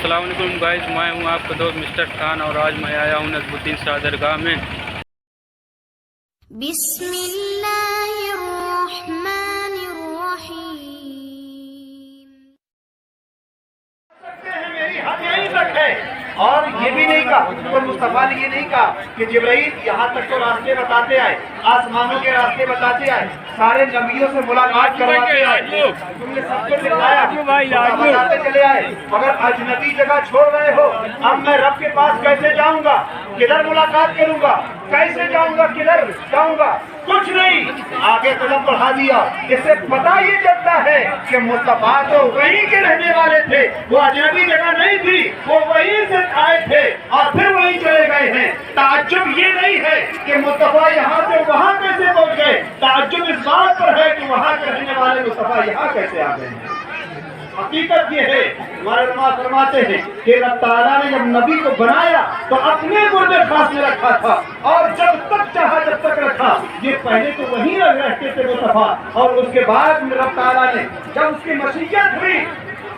अस्सलाम वालेकुम गाइस, मैं हूं आपका दोस्त मिस्टर खान और आज मैं आया हूं नजमुद्दीन शाह दरगाह में। यहीं तक है। और ये भी नहीं कहा, मुस्तफा ने ये नहीं कहा कि जिब्राइल यहाँ तक तो रास्ते बताते आए, आसमानों के रास्ते बताते आए, सारे नबियों से मुलाकात करवाते आए, तुमने सबको दिखाया, बताते चले आए, मगर अजनबी जगह छोड़ रहे हो। अब मैं रब के पास कैसे जाऊंगा, किधर मुलाकात करूंगा, कैसे जाऊंगा, किधर जाऊंगा, कुछ नहीं, आगे कदम बढ़ा दिया। इससे पता ये चलता है कि मुस्तफा तो वहीं के रहने वाले थे, वो अजनबी जगह नहीं थी, वो वहीं से आए थे और फिर वहीं चले गए हैं। ताज्जुब ये नहीं है कि मुस्तफा यहाँ से वहाँ कैसे पहुँच गए, ताज्जुब इस बात पर है कि वहाँ के रहने वाले मुस्तफा यहाँ कैसे आ गए हैं। हकीकत ये है, हमारे उलमा फरमाते हैं कि अल्लाह ताला ने जब नबी को बनाया तो अपने गुर्दे खास में रखा था और जब तक चाहा जब तक रखा। ये पहले तो वहीं रहते थे मुस्तफा, और उसके बाद अल्लाह ताला ने जब उसकी मसीहत हुई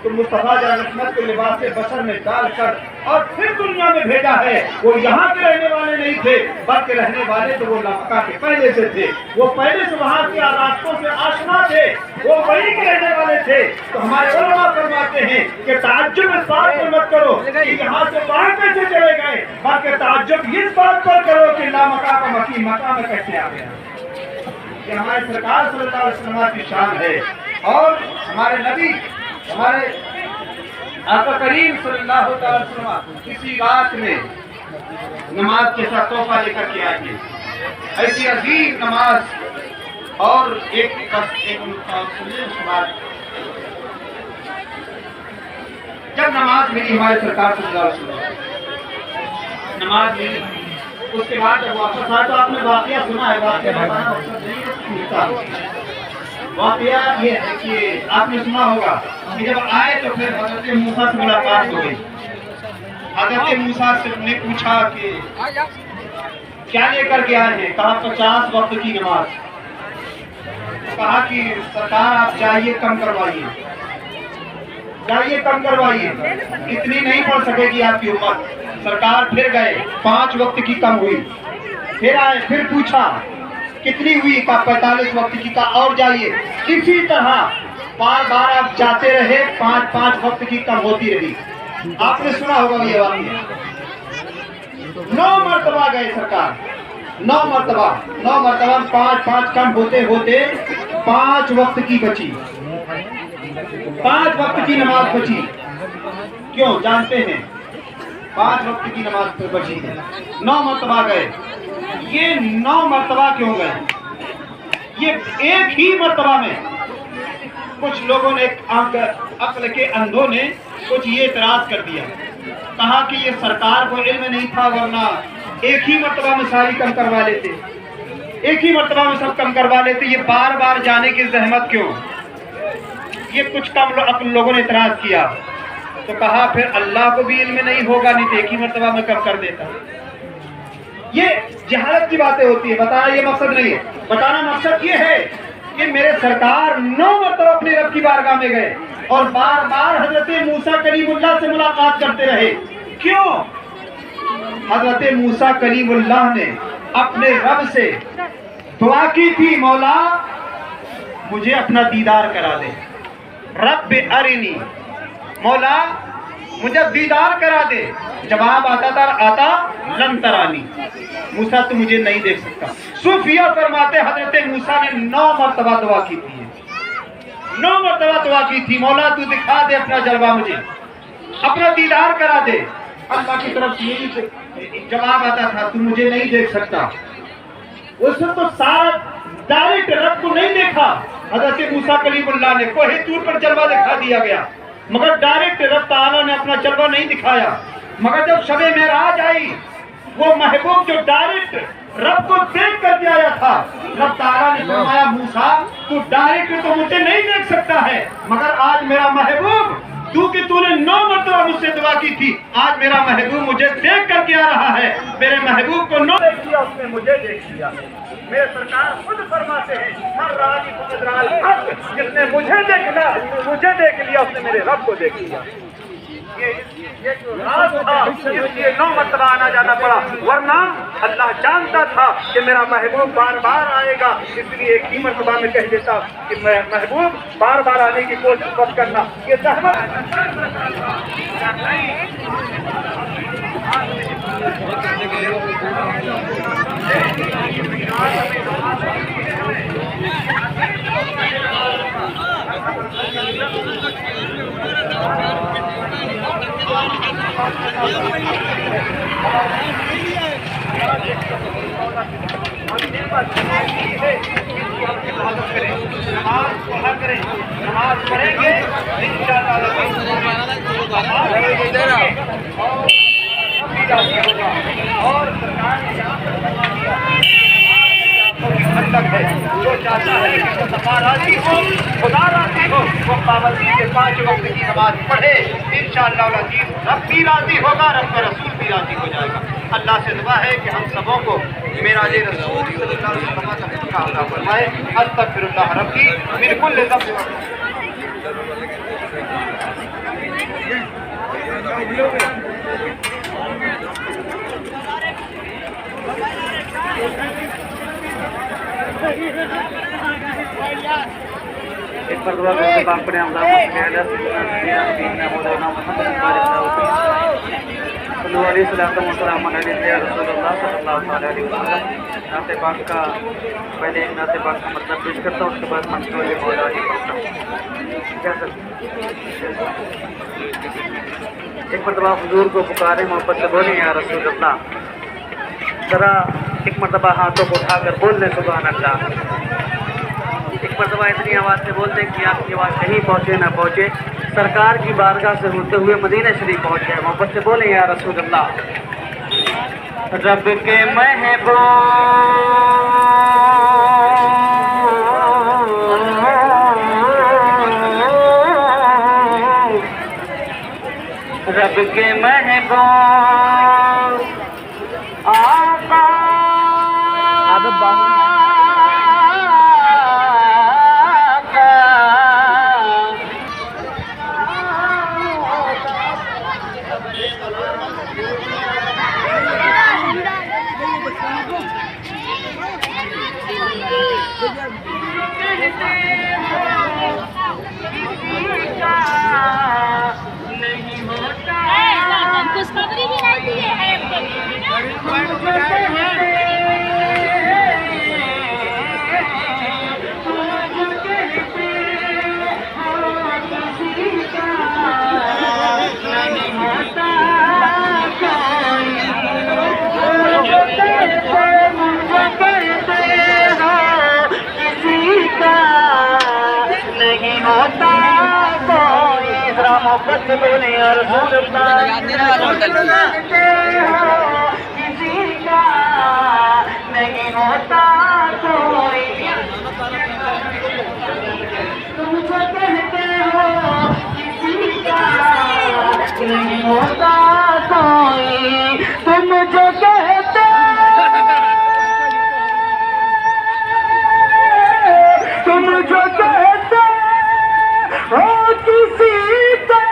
तो मुस्तफा रहमत के लिबास से बशर में डालकर और फिर दुनिया में भेजा है। वो यहाँ के रहने वाले नहीं थे, बल्कि रहने वाले तो वो मक्का के पहले से थे, वो पहले से वहाँ के रास्तों से आशना थे, वो वहीं के रहने वाले थे। तो हमारे उलमा फरमाते हैं कि ताज्जुब इस बात पर मत करो कि यहाँ से वहाँ कैसे चले गए, बल्कि ताज्जुब इस बात पर करो कि लामका का मक्का में कैसे आ गया। ये हमारे सरकार सल्लल्लाहु अलैहि वसल्लम की शान है। और हमारे नबी, हमारे आका करीम सल्लल्लाहु अलैहि वसल्लम किसी रात में नमाज के साथ तोहफा लेकर के आए थे, ऐसी अजीम नमाज। और एक जब नमाज मिली हमारे सरकार सल्लल्लाहु अलैहि वसल्लम, नमाज मिली, उसके बाद जब वापस आए तो आपने वाकया सुना है, वाकया बताना वाकया ये है कि आपने सुना होगा कि जब आए तो फिर हज़रत मूसा से मुलाकात हो गई। हज़रत मूसा से ने पूछा कि क्या लेकर के आए हैं, कहा 50 वक्त की नमाज। कहा कि सरकार आप चाहिए कम करवाइए, चाहिए कम करवाइए, इतनी नहीं पढ़ सकेगी आपकी उम्र। सरकार फिर गए, 5 वक्त की कम हुई, फिर आए, फिर पूछा कितनी हुई, का 45 वक्त की, का और जाइए। इसी तरह बार बार आप जाते रहे, 5 वक्त की कम होती रही। आपने सुना होगा ये बात। 9 मरतबा गए सरकार, 9 मरतबा 5 कम होते होते 5 वक्त की बची, 5 वक्त की नमाज बची। क्यों जानते हैं? 5 वक्त की नमाज बची है, 9 मरतबा गए। ये 9 मरतबा क्यों गए? ये एक ही मरतबा में कुछ लोगों ने, अक्ल के अंधों ने कुछ ये इतराज कर दिया, कहा कि ये सरकार को इल्म नहीं था, वरना एक ही मरतबा में सारी कम करवा लेते, एक ही मरतबा में सब कम करवा लेते, ये बार बार जाने की जहमत क्यों? ये कुछ कम अक्ल लोगों ने इतराज किया। तो कहा फिर अल्लाह को भी इल्म नहीं होगा, नहीं तो एक ही मरतबा में कम कर देता। ये जहालत की बातें होती है, बताना ये मकसद नहीं है। बताना मकसद ये है कि मेरे सरकार 9 मरतबा अपने रब की बारगाह में गए और बार बार हजरत मूसा कलीमुल्लाह से मुलाकात करते रहे। क्यों? हजरत मूसा कलीमुल्लाह ने अपने रब से दुआ की थी, मौला मुझे अपना दीदार करा दे, रब अरिनी, मौला मुझे दीदार करा दे। जवाब आता लन तरानी, मूसा तो मुझे नहीं देख सकता। सूफिया फरमाते हजरत मूसा ने 9 मरतबा दुआ की थी, 9 मरतबा दुआ की थी, मौला तू दिखा दे अपना जलवा, मुझे अपना दीदार करा दे। अल्लाह की तरफ से यही जवाब आता था, तू मुझे नहीं देख सकता। उसने तो सारा डायरेक्ट रब को नहीं देखा। हजरत मूसा कलीमुल्लाह ने कोहे तूर पर जलवा दिखा दिया गया, मगर डायरेक्ट रब ताला ने अपना जलवा नहीं दिखाया। मगर जब शबे मेराज आई, वो महबूब जो डायरेक्ट रब को देख करके आया था, रब ताला ने फरमाया मूसा तू डायरेक्ट तो मुझे नहीं देख सकता है, मगर आज मेरा महबूब, क्योंकि तूने 9 मरतबा मुझसे दुआ की थी, आज मेरा महबूब मुझे देख करके आ रहा है। मेरे महबूब को 9 देख लिया, उसने मुझे देख लिया। मेरे सरकार खुद फरमाते हैं, जिसने मुझे देख लिया उसने मेरे रब को देख लिया। ये जो राज था इसलिए 9 मरतबा आना जाना पड़ा, वरना अल्लाह जानता था कि मेरा महबूब बार बार आएगा, इसलिए एक ही मरतबा में कह देता कि मैं महबूब बार बार आने की कोशिश मत करना। ये नमाज पढ़ेंगे और मतलब है जो चाहता है कि वो सफा राजी हो, खुदा राजी हो, वो पाबंदी के 5 वक्त की नमाज पढ़े, इंशाअल्लाह रब भी राजी होगा, रब का रसूल भी राजी हो जाएगा। अल्लाह से दुआ है कि हम सबों को मेराज रसूल सल्लल्लाहु अलैहि वसल्लम का अता फरमाए। अस्तगफिरुल्लाह रब्बी मिन कुल्लि ज़ंब। एक मरतबा अपने बाप ने अल्लाह नाते पाक का पहले एक नाते पाक का मतलब पेश करता हूँ, उसके बाद मंसूर मौला ही पढ़ता हूँ। क्या सर एक मरतबा हुजूर को पुकारे, मोहब्बत से बोले या रसूल अल्लाह, ज़रा एक मरतबा हाथों को उठाकर बोल दें सुभान अल्लाह। एक मरतबा इतनी आवाज़ से बोल दें कि आपकी आवाज़ कहीं पहुँचे ना पहुँचे, सरकार की बारगाह से होते हुए मदीना शरीफ पहुँच जाए। मोहब्बत से बोले या रसूल अल्लाह। रब के महबूब रब के महबूब आका खुशखबरी भी नहीं दी है नहीं होता कोई, जरा मोहब्बत से बोले यार रसूल किसी का नहीं होता कोई, तुम जो कहते हो किसी का नहीं होता कोई, तुम जो कहते तुम जो कहते हो किसी का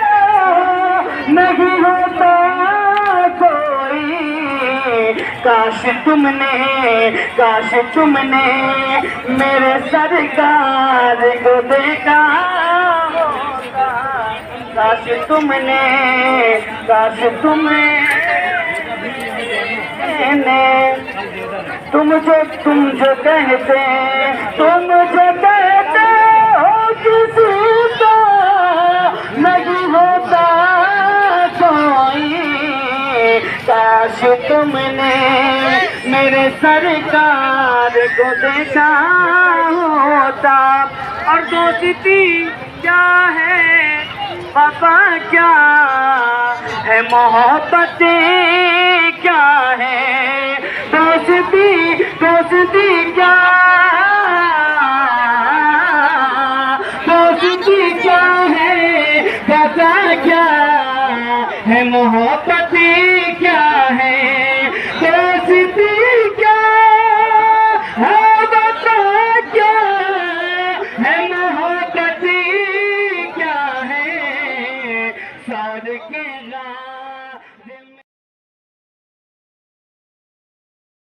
नहीं होता कोई, काश तुमने मेरे सरकार को देखा होता, काश तुमने तुम जो कहते हो किसी का नहीं होता कोई, काश तुमने मेरे सरकार को देखा होता। और दोस्ती क्या है पापा, क्या है मोहब्बतें क्या है, दोस्ती क्या, दोस्ती क्या है पापा, क्या है मोहब्बतें क्या है, दोस्ती क्या है बता, क्या है मोहब्बतें क्या है, साल के दिन